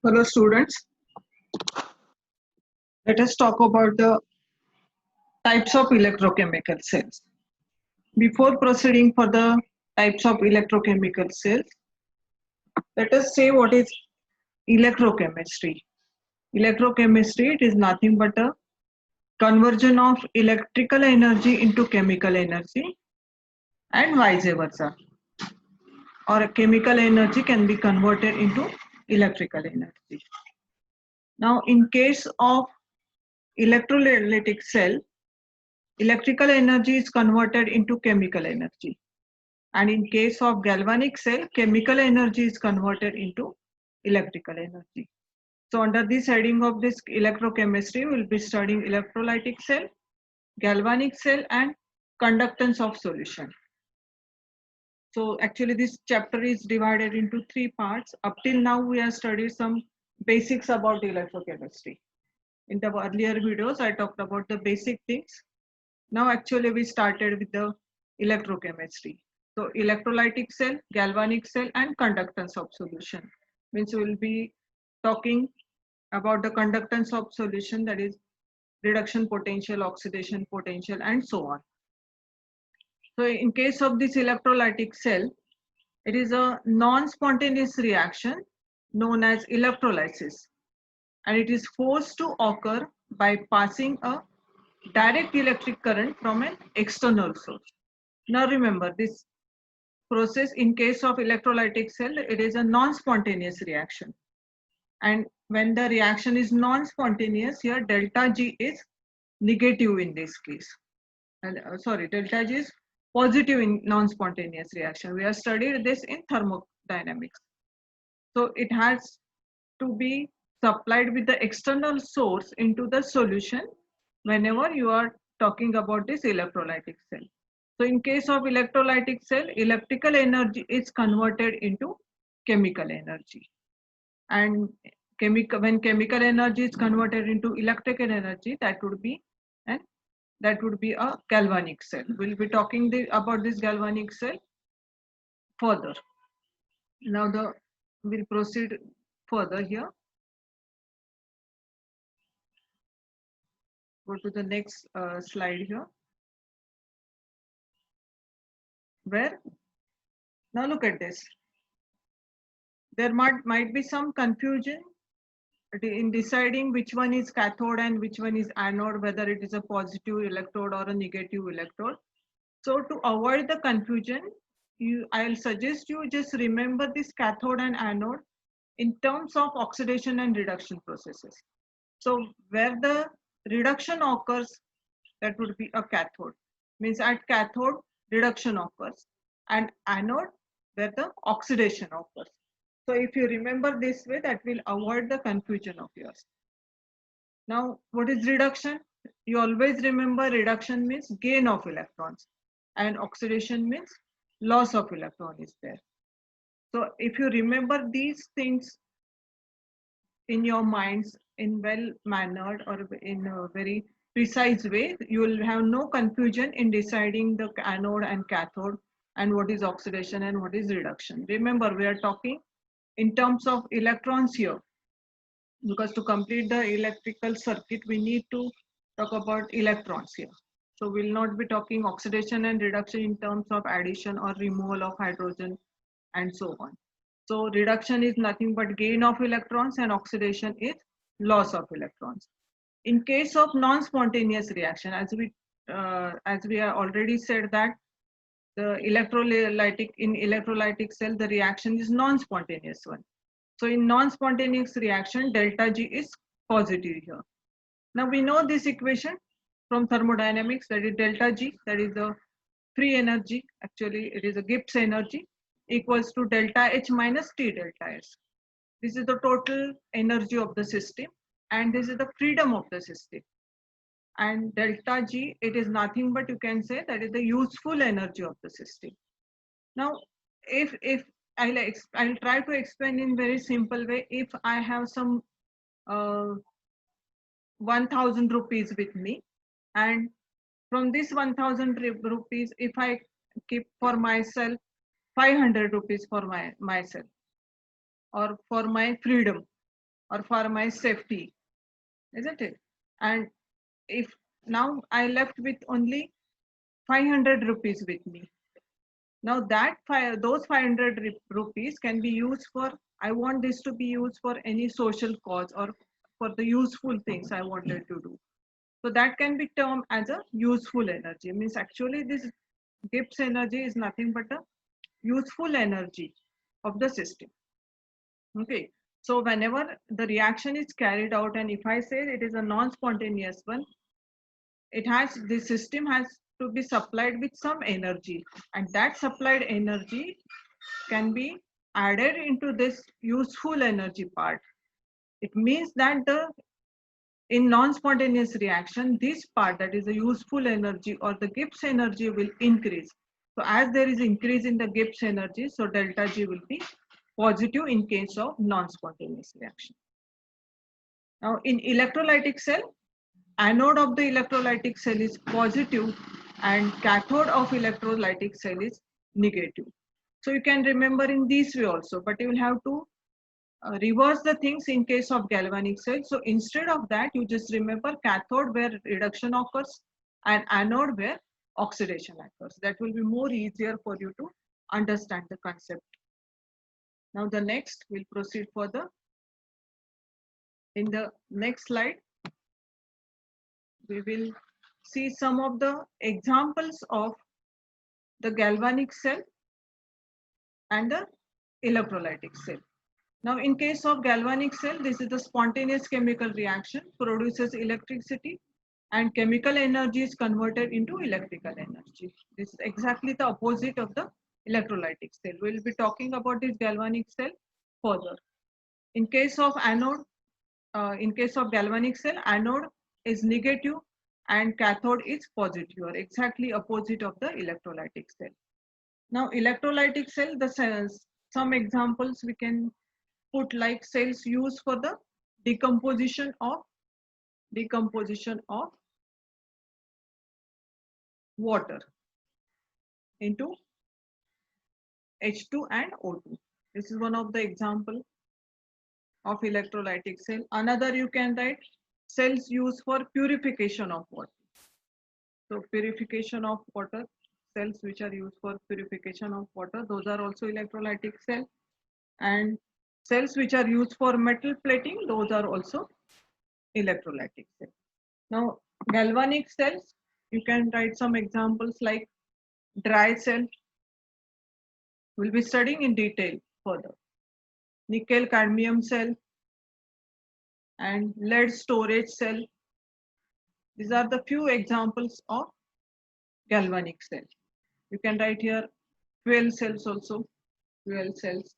Hello students, let us talk about the types of electrochemical cells. Before proceeding for the types of electrochemical cells, let us say what is electrochemistry. Electrochemistry, it is nothing but a conversion of electrical energy into chemical energy and vice versa. Or a chemical energy can be converted into electrical energy. Now in case of electrolytic cell, electrical energy is converted into chemical energy. And in case of galvanic cell, chemical energy is converted into electrical energy. So under this heading of this electrochemistry, we will be studying electrolytic cell, galvanic cell, and conductance of solution. So actually this chapter is divided into three parts. Up till now, we have studied some basics about electrochemistry. In the earlier videos, I talked about the basic things. Now actually we started with the electrochemistry. So electrolytic cell, galvanic cell, and conductance of solution. Means we will be talking about the conductance of solution, that is reduction potential, oxidation potential, and so on. So in case of this electrolytic cell, it is a non-spontaneous reaction known as electrolysis, and it is forced to occur by passing a direct electric current from an external source. Now remember, this process in case of electrolytic cell, it is a non-spontaneous reaction. And when the reaction is non-spontaneous, here delta G is negative in this case. Delta G is positive in non-spontaneous reaction. We have studied this in thermodynamics. So it has to be supplied with the external source into the solution whenever you are talking about this electrolytic cell. So in case of electrolytic cell, electrical energy is converted into chemical energy. And when chemical energy is converted into electrical energy, that would be a galvanic cell. We'll be talking about this galvanic cell further. Now we'll proceed further here. Go to the next slide here. Where now look at this. There might be some confusion in deciding which one is cathode and which one is anode, whether it is a positive electrode or a negative electrode. So to avoid the confusion, I'll suggest you just remember this cathode and anode in terms of oxidation and reduction processes. So where the reduction occurs, that would be a cathode. Means at cathode, reduction occurs, and anode, where the oxidation occurs. So if you remember this way, that will avoid the confusion of yours. Now, what is reduction? You always remember reduction means gain of electrons, and oxidation means loss of electron is there. So if you remember these things in your minds in well-mannered or in a very precise way, you will have no confusion in deciding the anode and cathode and what is oxidation and what is reduction. Remember, we are talking in terms of electrons here, because to complete the electrical circuit, we need to talk about electrons here. So we'll not be talking oxidation and reduction in terms of addition or removal of hydrogen and so on. So reduction is nothing but gain of electrons, and oxidation is loss of electrons. In case of non-spontaneous reaction, as we have already said that the electrolytic cell, the reaction is non-spontaneous one. So in non-spontaneous reaction, delta G is positive here. Now we know this equation from thermodynamics, that is delta G, that is the free energy. Actually, it is a Gibbs energy, equals to delta H minus T delta S. This is the total energy of the system, and this is the freedom of the system. And delta G, it is nothing but, you can say, that is the useful energy of the system. Now, if I'll try to explain in very simple way. If I have some 1,000 rupees with me, and from this 1,000 rupees, if I keep for myself 500 rupees for myself or for my freedom, or for my safety, isn't it? And if now I left with only 500 rupees with me, now those 500 rupees can be used for, I want this to be used for any social cause or for the useful things I wanted to do. So that can be termed as a useful energy. Means actually this Gibbs energy is nothing but a useful energy of the system. Okay. So whenever the reaction is carried out, and if I say it is a non-spontaneous one, the system has to be supplied with some energy, and that supplied energy can be added into this useful energy part. It means that in non-spontaneous reaction, this part, that is the useful energy or the Gibbs energy, will increase. So as there is increase in the Gibbs energy, so delta G will be positive in case of non-spontaneous reaction. Now in electrolytic cell, anode of the electrolytic cell is positive and cathode of electrolytic cell is negative. So you can remember in this way also, but you will have to reverse the things in case of galvanic cell. So instead of that, you just remember cathode where reduction occurs and anode where oxidation occurs. That will be more easier for you to understand the concept. Now the next, we'll proceed further. In the next slide, we will see some of the examples of the galvanic cell and the electrolytic cell. Now, in case of galvanic cell, this is the spontaneous chemical reaction, produces electricity, and chemical energy is converted into electrical energy. This is exactly the opposite of the electrolytic cell. We will be talking about this galvanic cell further. In case of anode, in case of galvanic cell, anode is negative and cathode is positive, or exactly opposite of the electrolytic cell. Now, electrolytic cell, some examples we can put like cells used for the decomposition of water into H2 and O2. This is one of the example of electrolytic cell. Another you can write cells used for purification of water. So purification of water, cells which are used for purification of water, those are also electrolytic cell. And cells which are used for metal plating, those are also electrolytic cell. Now galvanic cells, you can write some examples like dry cell. We'll be studying in detail further. Nickel cadmium cell and lead storage cell. These are the few examples of galvanic cell. You can write here fuel cells also, fuel cells,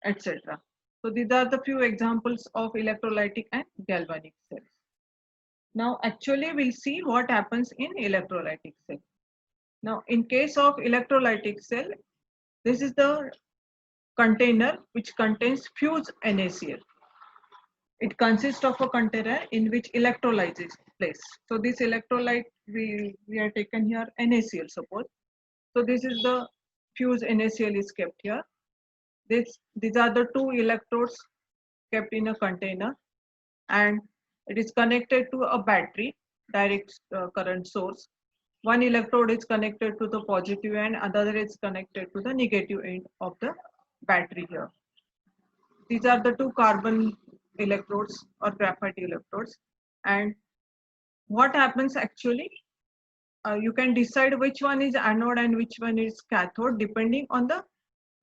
etc. So these are the few examples of electrolytic and galvanic cells. Now actually we'll see what happens in electrolytic cell. Now in case of electrolytic cell, this is the container which contains fused NaCl. It consists of a container in which electrolyte is placed. So this electrolyte we are taken here NaCl, suppose. So this is the fused NaCl is kept here. These are the two electrodes kept in a container, and it is connected to a battery, direct current source. One electrode is connected to the positive end, another is connected to the negative end of the battery here. These are the two carbon electrodes or graphite electrodes. And what happens actually, you can decide which one is anode and which one is cathode depending on the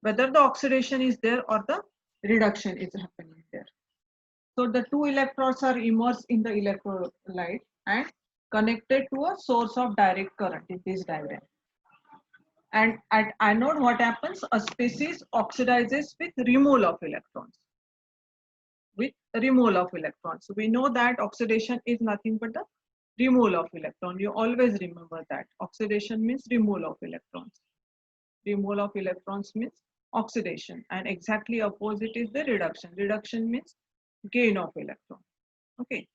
whether the oxidation is there or the reduction is happening there. So the two electrodes are immersed in the electrolyte and connected to a source of direct current in this diagram. And at anode, what happens? A species oxidizes with removal of electrons. With removal of electrons. So we know that oxidation is nothing but the removal of electron. You always remember that. Oxidation means removal of electrons. Removal of electrons means oxidation, and exactly opposite is the reduction. Reduction means gain of electron. Okay.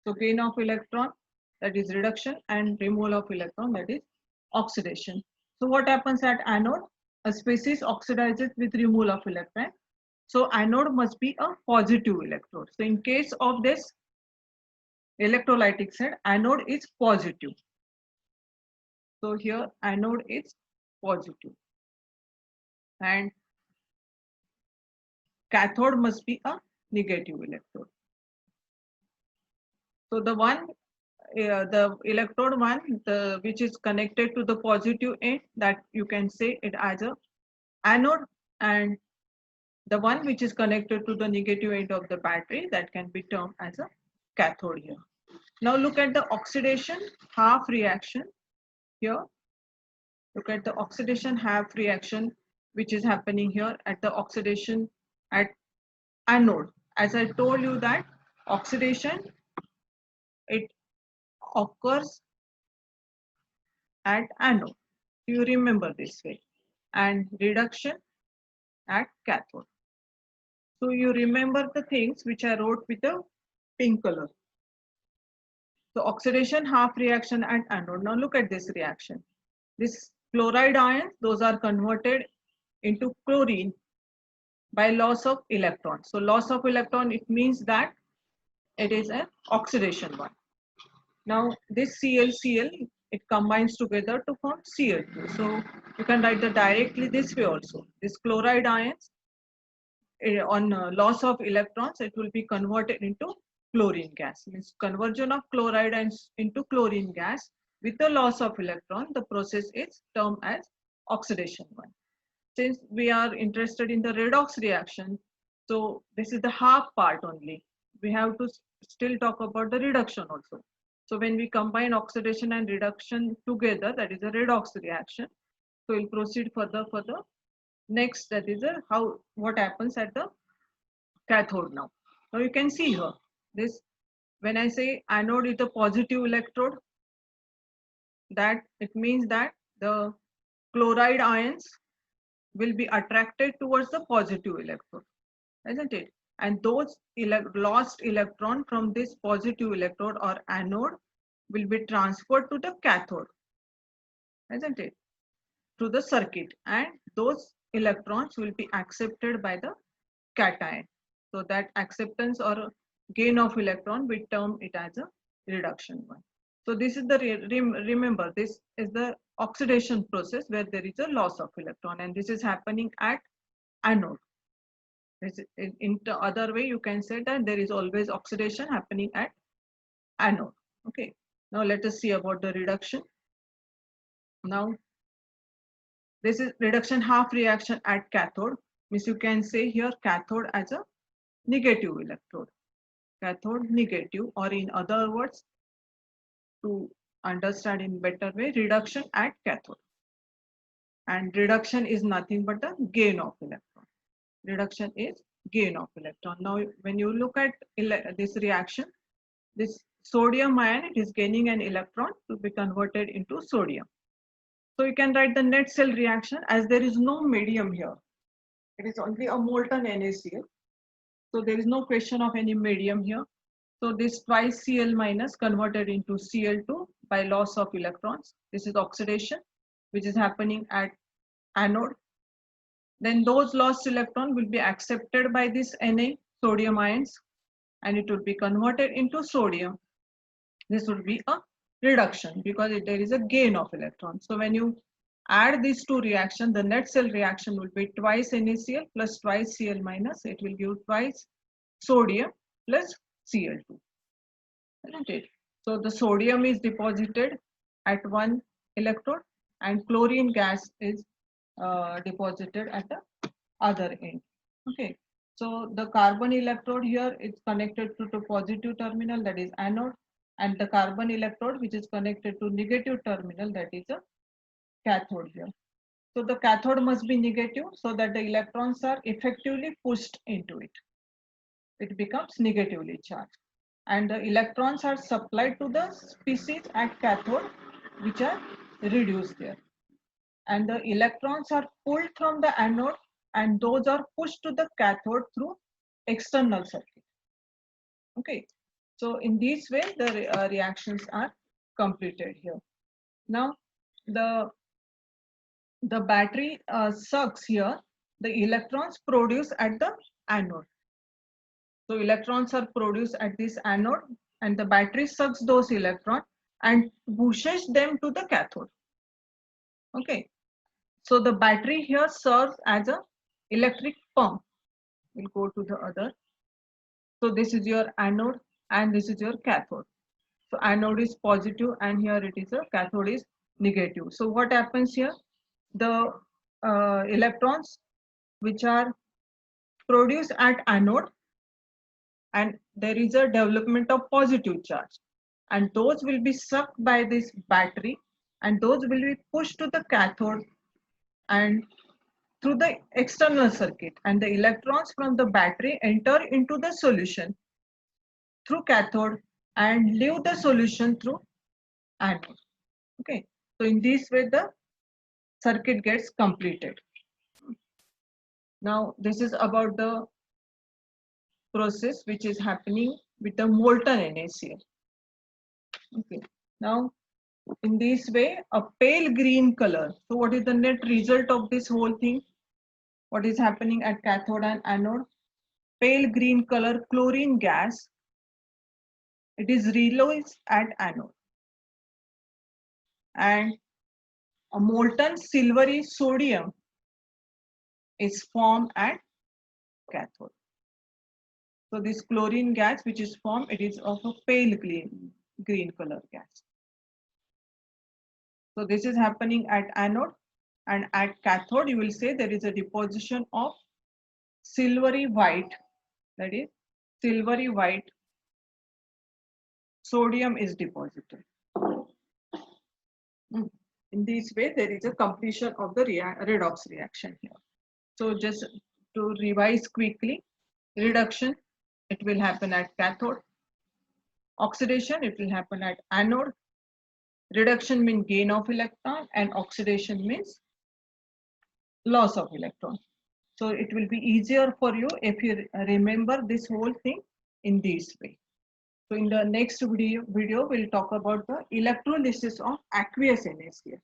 So gain of electron, that is reduction, and removal of electron, that is oxidation. So what happens at anode? A species oxidizes with removal of electron. So anode must be a positive electrode. So in case of this electrolytic cell, anode is positive. So here anode is positive and cathode must be a negative electrode. So the electrode one, which is connected to the positive end, that you can say it as a anode, and the one which is connected to the negative end of the battery, that can be termed as a cathode here. Now look at the oxidation half reaction here. Look at the oxidation half reaction which is happening here at the oxidation at anode. As I told you that oxidation, it occurs at anode. You remember this way. And reduction at cathode. So you remember the things which I wrote with a pink color. So oxidation half reaction at anode. Now look at this reaction. This chloride ions, those are converted into chlorine by loss of electron. So loss of electron, it means that it is an oxidation one. Now this ClCl, it combines together to form Cl2. So you can write the directly this way also. This chloride ions, on loss of electrons, it will be converted into chlorine gas. Means conversion of chloride ions into chlorine gas with the loss of electron, the process is termed as oxidation one. Since we are interested in the redox reaction, so this is the half part only. We have to still talk about the reduction also. So when we combine oxidation and reduction together, that is a redox reaction. So we'll proceed further for the next, that is what happens at the cathode now. Now you can see here, this, when I say anode is a positive electrode, that it means that the chloride ions will be attracted towards the positive electrode, isn't it? And those lost electron from this positive electrode or anode will be transferred to the cathode, isn't it? Through the circuit, and those electrons will be accepted by the cation. So that acceptance or gain of electron, we term it as a reduction one. So this is the, remember, this is the oxidation process where there is a loss of electron, and this is happening at anode. In the other way, you can say that there is always oxidation happening at anode. Okay. Now let us see about the reduction. Now this is reduction half reaction at cathode. Means you can say here cathode as a negative electrode. Cathode negative, or in other words, to understand in better way, reduction at cathode. And reduction is nothing but the gain of electron. Reduction is gain of electron. Now when you look at this reaction, this sodium ion, it is gaining an electron to be converted into sodium. So you can write the net cell reaction, as there is no medium here. It is only a molten NaCl. So there is no question of any medium here. So this twice Cl minus converted into Cl2 by loss of electrons. This is oxidation, which is happening at anode. Then those lost electrons will be accepted by this Na, sodium ions, and it will be converted into sodium. This will be a reduction because there is a gain of electrons. So when you add these two reactions, the net cell reaction will be twice NaCl plus twice Cl minus. It will give twice sodium plus Cl2. Isn't it? So the sodium is deposited at one electrode and chlorine gas is deposited at the other end. Okay. So the carbon electrode here is connected to the positive terminal, that is anode, and the carbon electrode which is connected to negative terminal, that is a cathode here. So the cathode must be negative so that the electrons are effectively pushed into it. It becomes negatively charged. And the electrons are supplied to the species at cathode, which are reduced there. And the electrons are pulled from the anode, and those are pushed to the cathode through external circuit. Okay. So in this way, the reactions are completed here. Now, the battery sucks here the electrons produced at the anode. So electrons are produced at this anode and the battery sucks those electrons and pushes them to the cathode. Okay. So the battery here serves as a electric pump. We'll go to the other. So this is your anode and this is your cathode. So anode is positive and here it is a cathode is negative. So what happens here? The electrons which are produced at anode and there is a development of positive charge and those will be sucked by this battery and those will be pushed to the cathode and through the external circuit and the electrons from the battery enter into the solution through cathode and leave the solution through anode. Okay, so in this way the circuit gets completed. Now this is about the process which is happening with the molten NaCl. Okay, now in this way a pale green color. So what is the net result of this whole thing? What is happening at cathode and anode? Pale green color chlorine gas, it is released at anode and a molten silvery sodium is formed at cathode. So this chlorine gas which is formed, it is of a pale green color gas. So this is happening at anode and at cathode you will say there is a deposition of silvery white, that is silvery white sodium is deposited. In this way there is a completion of the redox reaction here. So just to revise quickly, reduction it will happen at cathode, oxidation it will happen at anode, reduction means gain of electron and oxidation means loss of electron. So it will be easier for you if you remember this whole thing in this way. So in the next video we'll talk about the electrolysis of aqueous NaCl.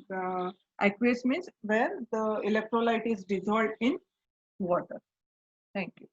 The aqueous means where the electrolyte is dissolved in water. Thank you.